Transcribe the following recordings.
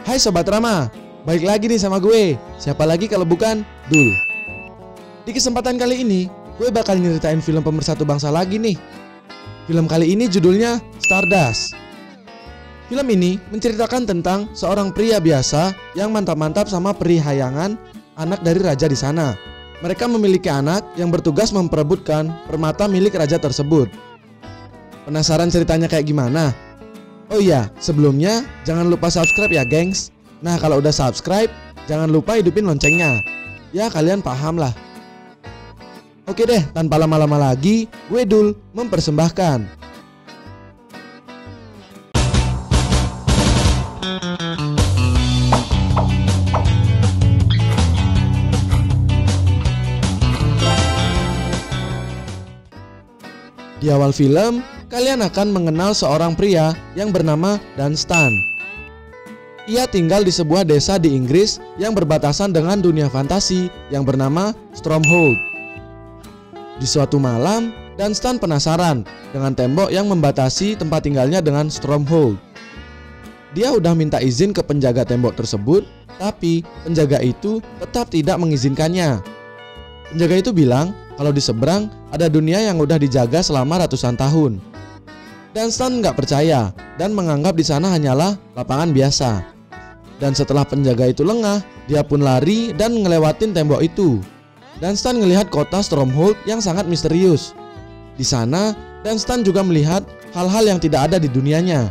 Hai Sobat Rama, balik lagi nih sama gue. Siapa lagi kalau bukan Dul. Di kesempatan kali ini, gue bakal nyeritain film pemersatu bangsa lagi nih. Film kali ini judulnya Stardust. Film ini menceritakan tentang seorang pria biasa yang mantap-mantap sama peri hayangan, anak dari raja di sana. Mereka memiliki anak yang bertugas memperebutkan permata milik raja tersebut. Penasaran ceritanya kayak gimana? Oh iya, sebelumnya jangan lupa subscribe ya gengs. Nah kalau udah subscribe, jangan lupa hidupin loncengnya. Ya kalian paham lah. Oke deh, tanpa lama-lama lagi, gue Dul mempersembahkan Di awal film, kalian akan mengenal seorang pria yang bernama Dunstan. Ia tinggal di sebuah desa di Inggris yang berbatasan dengan dunia fantasi yang bernama Stromhold. Di suatu malam, Dunstan penasaran dengan tembok yang membatasi tempat tinggalnya dengan Stromhold. Dia udah minta izin ke penjaga tembok tersebut, tapi penjaga itu tetap tidak mengizinkannya. Penjaga itu bilang kalau di seberang ada dunia yang udah dijaga selama ratusan tahun. Dunstan nggak percaya dan menganggap di sana hanyalah lapangan biasa. Dan setelah penjaga itu lengah, dia pun lari dan ngelewatin tembok itu. Dunstan ngelihat kota Stromhold yang sangat misterius. Di sana, Dunstan juga melihat hal-hal yang tidak ada di dunianya.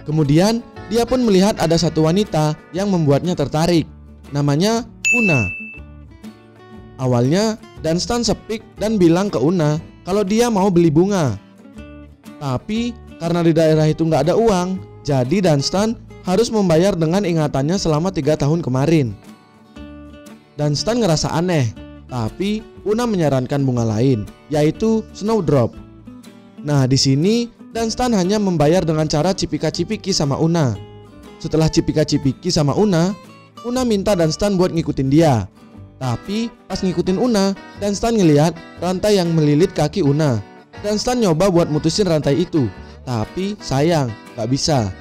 Kemudian, dia pun melihat ada satu wanita yang membuatnya tertarik. Namanya Una. Awalnya, Dunstan sepik dan bilang ke Una kalau dia mau beli bunga. Tapi karena di daerah itu nggak ada uang, jadi Dunstan harus membayar dengan ingatannya selama 3 tahun kemarin. Dunstan ngerasa aneh, tapi Una menyarankan bunga lain, yaitu Snowdrop. Nah di sini Dunstan hanya membayar dengan cara cipika-cipiki sama Una. Setelah cipika-cipiki sama Una minta Dunstan buat ngikutin dia. Tapi pas ngikutin Una, Dunstan ngelihat rantai yang melilit kaki Una. Dunstan nyoba buat mutusin rantai itu, tapi sayang, gak bisa.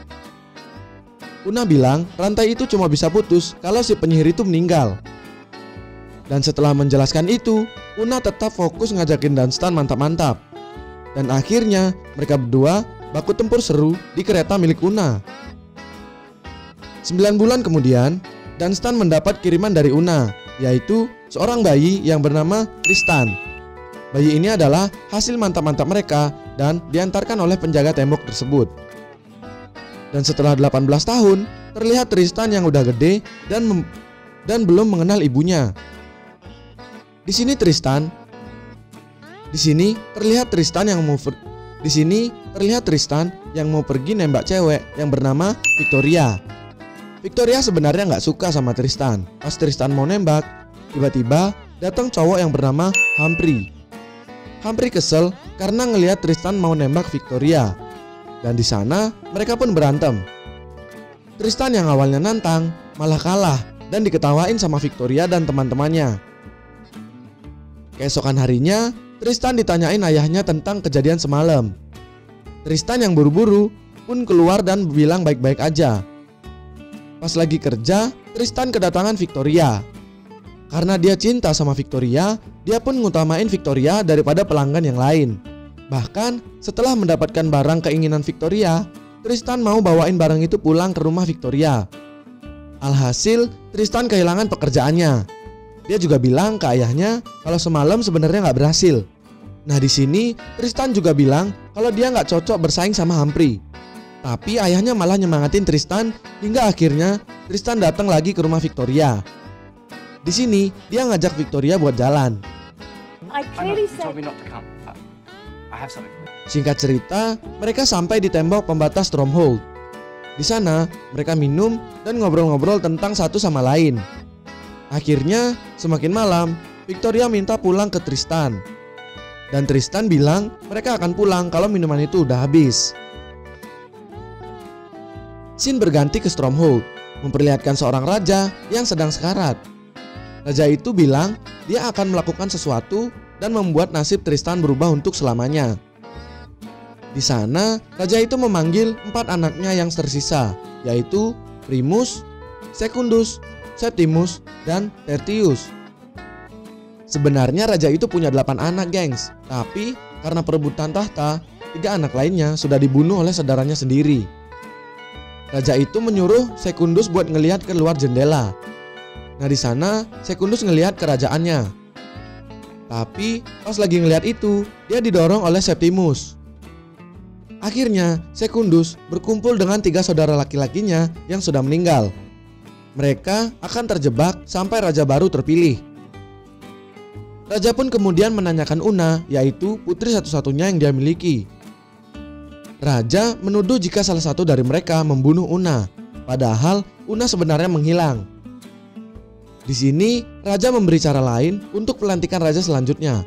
Una bilang rantai itu cuma bisa putus kalau si penyihir itu meninggal. Dan setelah menjelaskan itu, Una tetap fokus ngajakin Dunstan mantap-mantap. Dan akhirnya mereka berdua baku tempur seru di kereta milik Una. 9 bulan kemudian, Dunstan mendapat kiriman dari Una, yaitu seorang bayi yang bernama Tristan. Bayi ini adalah hasil mantap-mantap mereka dan diantarkan oleh penjaga tembok tersebut. Dan setelah 18 tahun, terlihat Tristan yang udah gede dan belum mengenal ibunya. Di sini terlihat Tristan yang mau pergi nembak cewek yang bernama Victoria. Victoria sebenarnya nggak suka sama Tristan. Pas Tristan mau nembak, tiba-tiba datang cowok yang bernama Humphrey. Humphrey kesel karena ngelihat Tristan mau nembak Victoria. Dan di sana mereka pun berantem. Tristan yang awalnya nantang malah kalah dan diketawain sama Victoria dan teman-temannya. Keesokan harinya, Tristan ditanyain ayahnya tentang kejadian semalam. Tristan yang buru-buru pun keluar dan bilang baik-baik aja. Pas lagi kerja, Tristan kedatangan Victoria. Karena dia cinta sama Victoria, dia pun ngutamain Victoria daripada pelanggan yang lain. Bahkan setelah mendapatkan barang keinginan Victoria, Tristan mau bawain barang itu pulang ke rumah Victoria. Alhasil, Tristan kehilangan pekerjaannya. Dia juga bilang ke ayahnya kalau semalam sebenarnya nggak berhasil. Nah di sini Tristan juga bilang kalau dia nggak cocok bersaing sama Humphrey. Tapi ayahnya malah nyemangatin Tristan hingga akhirnya Tristan datang lagi ke rumah Victoria. Di sini dia ngajak Victoria buat jalan. Singkat cerita, mereka sampai di tembok pembatas Stromhold. Di sana mereka minum dan ngobrol-ngobrol tentang satu sama lain. Akhirnya semakin malam, Victoria minta pulang ke Tristan. Dan Tristan bilang mereka akan pulang kalau minuman itu udah habis. Scene berganti ke Stromhold, memperlihatkan seorang raja yang sedang sekarat. Raja itu bilang dia akan melakukan sesuatu dan membuat nasib Tristan berubah untuk selamanya. Di sana, raja itu memanggil 4 anaknya yang tersisa, yaitu Primus, Secundus, Septimus, dan Tertius. Sebenarnya raja itu punya 8 anak, gengs. Tapi karena perebutan tahta, 3 anak lainnya sudah dibunuh oleh saudaranya sendiri. Raja itu menyuruh Secundus buat ngelihat keluar jendela. Nah, di sana Secundus ngelihat kerajaannya. Tapi pas lagi ngelihat itu, dia didorong oleh Septimus. Akhirnya Secundus berkumpul dengan 3 saudara laki-lakinya yang sudah meninggal. Mereka akan terjebak sampai raja baru terpilih. Raja pun kemudian menanyakan Una, yaitu putri satu-satunya yang dia miliki. Raja menuduh jika salah satu dari mereka membunuh Una, padahal Una sebenarnya menghilang. Di sini raja memberi cara lain untuk pelantikan raja selanjutnya.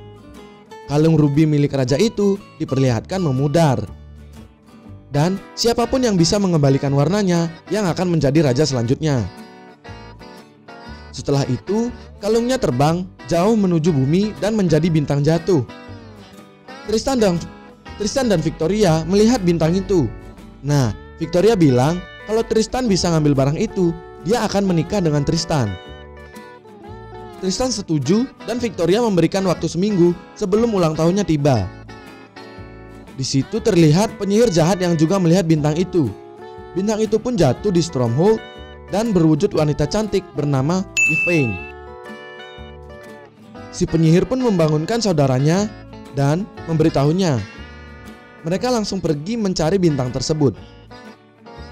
Kalung rubi milik raja itu diperlihatkan memudar. Dan siapapun yang bisa mengembalikan warnanya yang akan menjadi raja selanjutnya. Setelah itu, kalungnya terbang jauh menuju bumi dan menjadi bintang jatuh. Tristan dan Victoria melihat bintang itu. Nah, Victoria bilang kalau Tristan bisa ngambil barang itu, dia akan menikah dengan Tristan. Tristan setuju dan Victoria memberikan waktu seminggu sebelum ulang tahunnya tiba. Di situ terlihat penyihir jahat yang juga melihat bintang itu. Bintang itu pun jatuh di Stromhold dan berwujud wanita cantik bernama Yvain. Si penyihir pun membangunkan saudaranya dan memberitahunya. Mereka langsung pergi mencari bintang tersebut.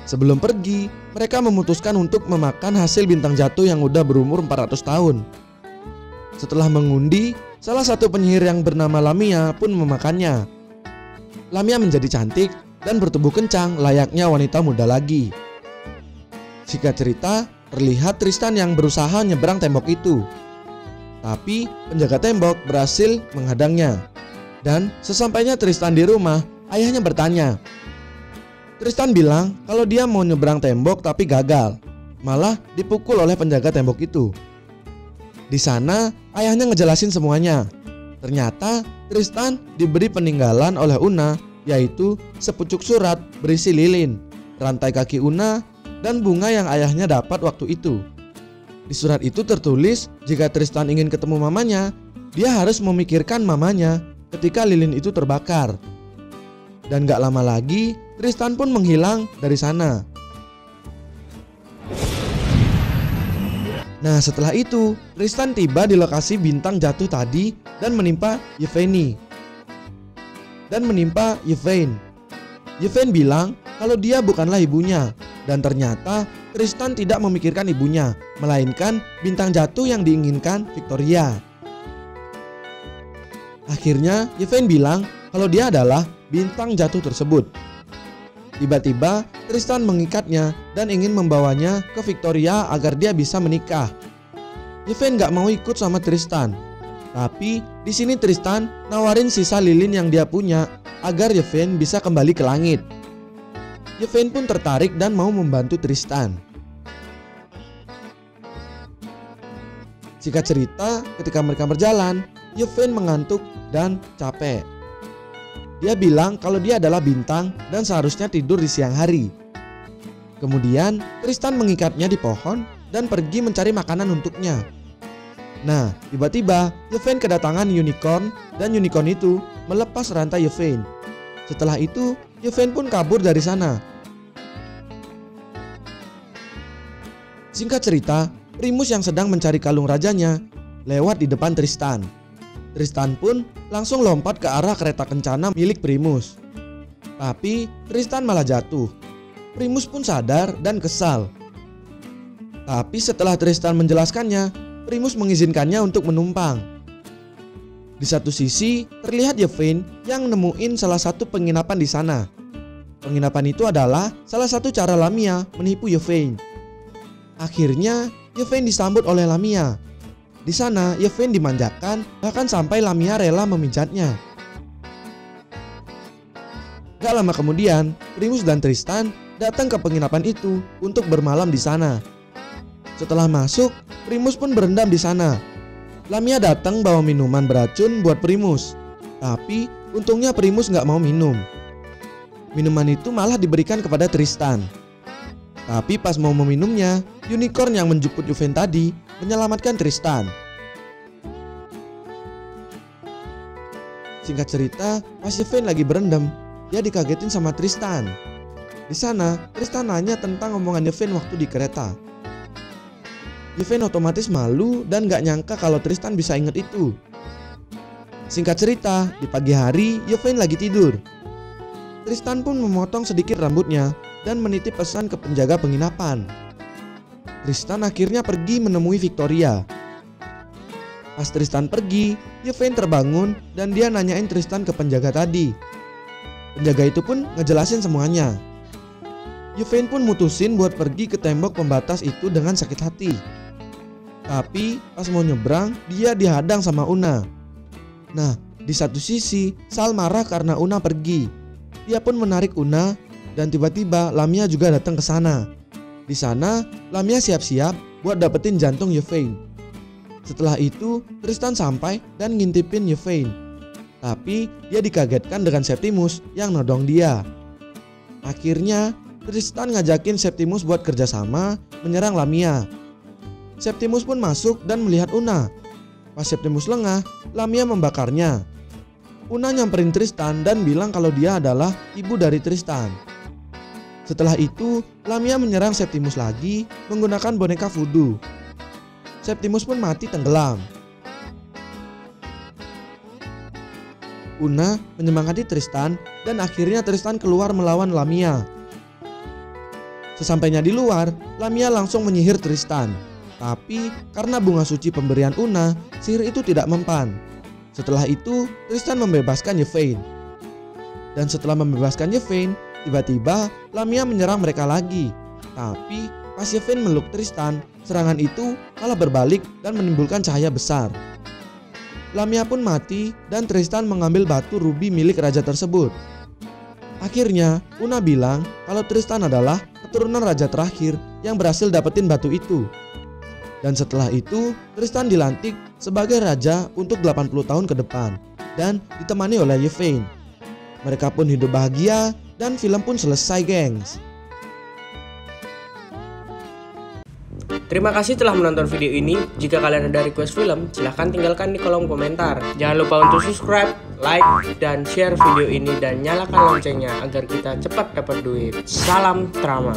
Sebelum pergi, mereka memutuskan untuk memakan hasil bintang jatuh yang udah berumur 400 tahun. Setelah mengundi, salah satu penyihir yang bernama Lamia pun memakannya. Lamia menjadi cantik dan bertubuh kencang layaknya wanita muda lagi. Singkat cerita, terlihat Tristan yang berusaha nyebrang tembok itu. Tapi penjaga tembok berhasil menghadangnya. Dan sesampainya Tristan di rumah, ayahnya bertanya. Tristan bilang kalau dia mau nyebrang tembok tapi gagal. Malah dipukul oleh penjaga tembok itu. Di sana ayahnya ngejelasin semuanya. Ternyata Tristan diberi peninggalan oleh Una, yaitu sepucuk surat berisi lilin, rantai kaki Una, dan bunga yang ayahnya dapat waktu itu. Di surat itu tertulis jika Tristan ingin ketemu mamanya, dia harus memikirkan mamanya ketika lilin itu terbakar. Dan gak lama lagi Tristan pun menghilang dari sana. Nah, setelah itu Tristan tiba di lokasi bintang jatuh tadi dan menimpa Yvain. Yvain bilang kalau dia bukanlah ibunya. Dan ternyata Tristan tidak memikirkan ibunya, melainkan bintang jatuh yang diinginkan Victoria. Akhirnya Yvain bilang kalau dia adalah bintang jatuh tersebut. Tiba-tiba Tristan mengikatnya dan ingin membawanya ke Victoria agar dia bisa menikah. Yvain gak mau ikut sama Tristan. Tapi di sini Tristan nawarin sisa lilin yang dia punya agar Yvain bisa kembali ke langit. Yvain pun tertarik dan mau membantu Tristan. Singkat cerita, ketika mereka berjalan, Yvain mengantuk dan capek. Dia bilang kalau dia adalah bintang dan seharusnya tidur di siang hari. Kemudian Tristan mengikatnya di pohon dan pergi mencari makanan untuknya. Nah, tiba-tiba Yvain kedatangan unicorn dan unicorn itu melepas rantai Yvain. Setelah itu Yvain pun kabur dari sana. Singkat cerita, Primus yang sedang mencari kalung rajanya lewat di depan Tristan. Tristan pun langsung lompat ke arah kereta kencana milik Primus. Tapi Tristan malah jatuh. Primus pun sadar dan kesal. Tapi setelah Tristan menjelaskannya, Primus mengizinkannya untuk menumpang. Di satu sisi terlihat Yvain yang nemuin salah satu penginapan di sana. Penginapan itu adalah salah satu cara Lamia menipu Yvain. Akhirnya Yvain disambut oleh Lamia. Di sana Yvain dimanjakan bahkan sampai Lamia rela memijatnya. Gak lama kemudian Primus dan Tristan datang ke penginapan itu untuk bermalam di sana. Setelah masuk, Primus pun berendam di sana. Lamia datang bawa minuman beracun buat Primus. Tapi untungnya Primus gak mau minum. Minuman itu malah diberikan kepada Tristan. Tapi pas mau meminumnya, unicorn yang menjemput Yvain tadi menyelamatkan Tristan. Singkat cerita, pas Yvain lagi berendam, dia dikagetin sama Tristan. Di sana, Tristan nanya tentang omongan Yvain waktu di kereta. Yvain otomatis malu dan gak nyangka kalau Tristan bisa inget itu. Singkat cerita, di pagi hari Yvain lagi tidur. Tristan pun memotong sedikit rambutnya dan menitip pesan ke penjaga penginapan. Tristan akhirnya pergi menemui Victoria. Pas Tristan pergi, Yvain terbangun dan dia nanyain Tristan ke penjaga tadi. Penjaga itu pun ngejelasin semuanya. Yvain pun mutusin buat pergi ke tembok pembatas itu dengan sakit hati. Tapi pas mau nyebrang, dia dihadang sama Una. Nah, di satu sisi Sal marah karena Una pergi. Dia pun menarik Una dan tiba-tiba Lamia juga datang ke sana. Di sana, Lamia siap-siap buat dapetin jantung Yvain. Setelah itu, Tristan sampai dan ngintipin Yvain. Tapi dia dikagetkan dengan Septimus yang nodong dia. Akhirnya, Tristan ngajakin Septimus buat kerjasama menyerang Lamia. Septimus pun masuk dan melihat Una. Pas Septimus lengah, Lamia membakarnya. Una nyamperin Tristan dan bilang kalau dia adalah ibu dari Tristan. Setelah itu, Lamia menyerang Septimus lagi menggunakan boneka voodoo. Septimus pun mati tenggelam. Una menyemangati Tristan dan akhirnya Tristan keluar melawan Lamia. Sesampainya di luar, Lamia langsung menyihir Tristan. Tapi karena bunga suci pemberian Una, sihir itu tidak mempan. Setelah itu, Tristan membebaskan Yvain. Dan setelah membebaskan Yvain, tiba-tiba Lamia menyerang mereka lagi. Tapi pas Yvain meluk Tristan, serangan itu malah berbalik dan menimbulkan cahaya besar. Lamia pun mati dan Tristan mengambil batu rubi milik raja tersebut. Akhirnya Una bilang kalau Tristan adalah keturunan raja terakhir yang berhasil dapetin batu itu. Dan setelah itu Tristan dilantik sebagai raja untuk 80 tahun ke depan dan ditemani oleh Yvain. Mereka pun hidup bahagia dan film pun selesai, gengs. Terima kasih telah menonton video ini. Jika kalian ada request film, silahkan tinggalkan di kolom komentar. Jangan lupa untuk subscribe, like, dan share video ini dan nyalakan loncengnya agar kita cepat dapat duit. Salam Trama.